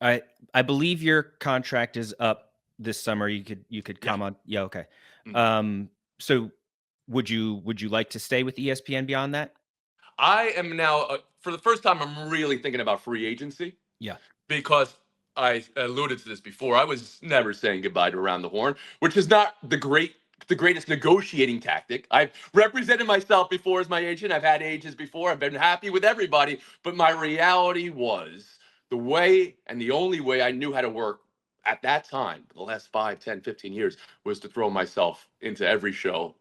I I believe your contract is up this summer. You could Yeah. come on. Yeah, okay. Mhm. So would you like to stay with ESPN beyond that? I am now, for the first time, I'm really thinking about free agency Yeah. because I alluded to this before. I was never saying goodbye to Around the Horn, which is not the greatest negotiating tactic. I've represented myself before as my agent. I've had agents before. I've been happy with everybody, but my reality was the way and the only way I knew how to work at that time, the last 5, 10, 15 years, was to throw myself into every show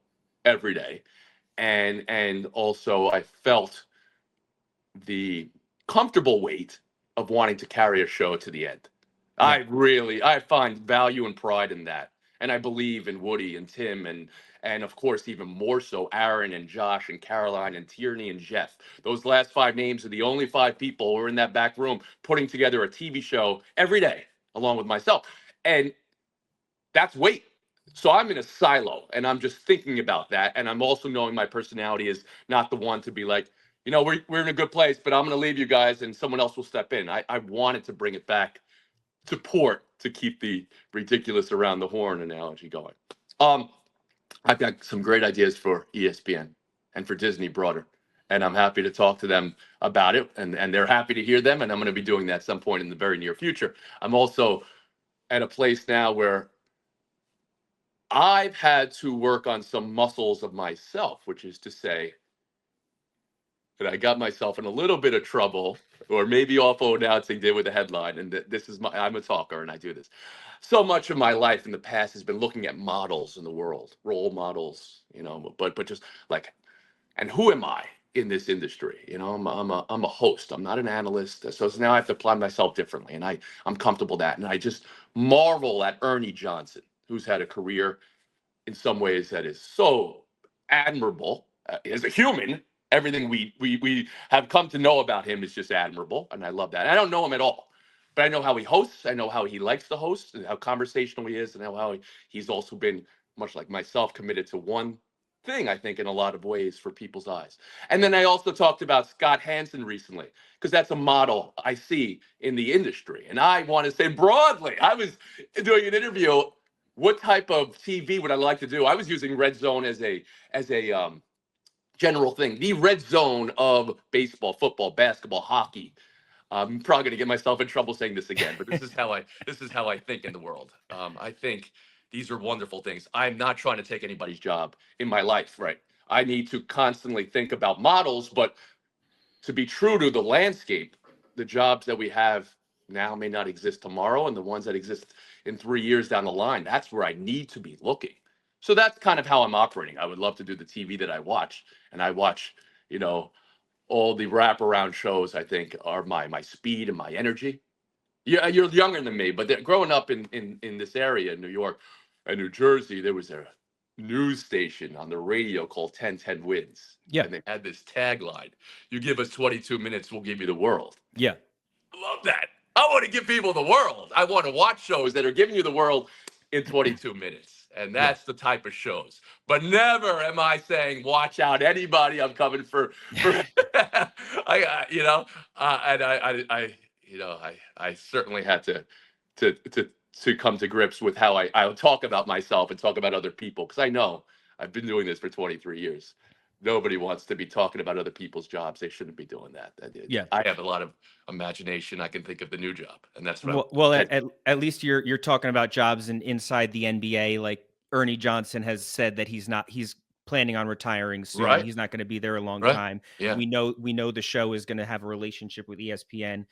every day. And also I felt the comfortable weight of wanting to carry a show to the end. Yeah. I find value and pride in that. And I believe in Woody and Tim and of course even more so Aaron and Josh and Caroline and Tierney and Jeff. Those last five names are the only five people who are in that back room putting together a TV show every day along with myself. And that's weight. So I'm in a silo and I'm just thinking about that. And I'm also knowing my personality is not the one to be like, we're in a good place, but I'm going to leave you guys and someone else will step in. I wanted to bring it back to port to keep the ridiculous around the horn analogy going. Um, I've got some great ideas for ESPN and for Disney broader. And I'm happy to talk to them about it. And they're happy to hear them. And I'm going to be doing that at some point in the very near future. I'm also at a place now where I've had to work on some muscles of myself, which is to say that I got myself in a little bit of trouble, or maybe awful announcing did with the headline. And this is I'm a talker and I do this. So much of my life in the past has been looking at models in the world, role models, but just like, and who am I in this industry? I'm a host. I'm not an analyst. So now I have to apply myself differently, and I'm comfortable with that. And I just marvel at Ernie Johnson, who's had a career in some ways that is so admirable as a human. Everything we have come to know about him is just admirable, and I love that. I don't know him at all, but I know how he hosts. I know how he likes to host, and how conversational he is, and how he's also been, much like myself, committed to one thing, I think, in a lot of ways for people's eyes. And then I also talked about Scott Hansen recently, because that's a model I see in the industry. And I want to say broadly, I was doing an interview, what type of TV would I like to do? I was using Red Zone as a general thing, the red zone of baseball, football, basketball, hockey. I'm probably going to get myself in trouble saying this again, but this is how I think in the world. I think these are wonderful things. I'm not trying to take anybody's job in my life, right? I need to constantly think about models, but to be true to the landscape, the jobs that we have now may not exist tomorrow, and the ones that exist in 3 years down the line, that's where I need to be looking. So that's kind of how I'm operating. I would love to do the TV that I watch, and I watch, you know, all the wraparound shows. I think are my speed and my energy. Yeah, you're younger than me, but growing up in this area in New York and New Jersey, there was a news station on the radio called 1010 Wins, Yeah. and they had this tagline: "You give us 22 minutes, we'll give you the world." Yeah. I love that. I want to give people the world. I want to watch shows that are giving you the world in 22 minutes. And Yeah. that's the type of shows. But never am I saying, watch out, anybody. I'm coming for and I certainly had to come to grips with how I'll talk about myself and talk about other people, because I know I've been doing this for 23 years. Nobody wants to be talking about other people's jobs. They shouldn't be doing that. Yeah. I have a lot of imagination. I can think of the new job, and that's what Well, I'm. at least you're talking about jobs inside the NBA. Like Ernie Johnson has said that he's planning on retiring soon. Right, He's not going to be there a long right, time. yeah, We know the show is going to have a relationship with ESPN.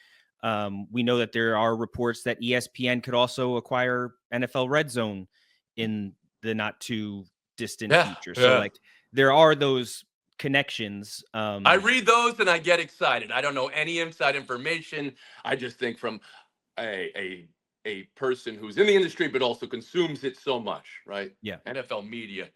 We know that there are reports that ESPN could also acquire NFL Red Zone in the not too distant yeah, future. So yeah. like there are those connections. I read those and I get excited. I don't know any inside information. I just think from a a a person who's in the industry but also consumes it so much, right? Yeah. NFL media.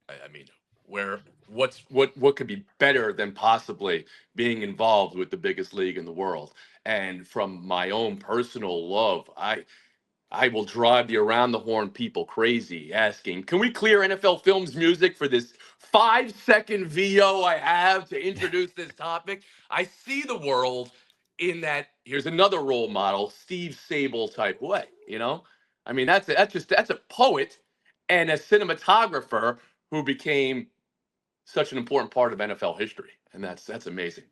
I mean, what could be better than possibly being involved with the biggest league in the world? And from my own personal love, I will drive the around the horn people crazy asking, can we clear NFL Films music for this 5-second VO I have to introduce this topic? I see the world in that here's another role model, Steve Sable type way. I mean, that's a poet and a cinematographer who became such an important part of NFL history, and that's amazing.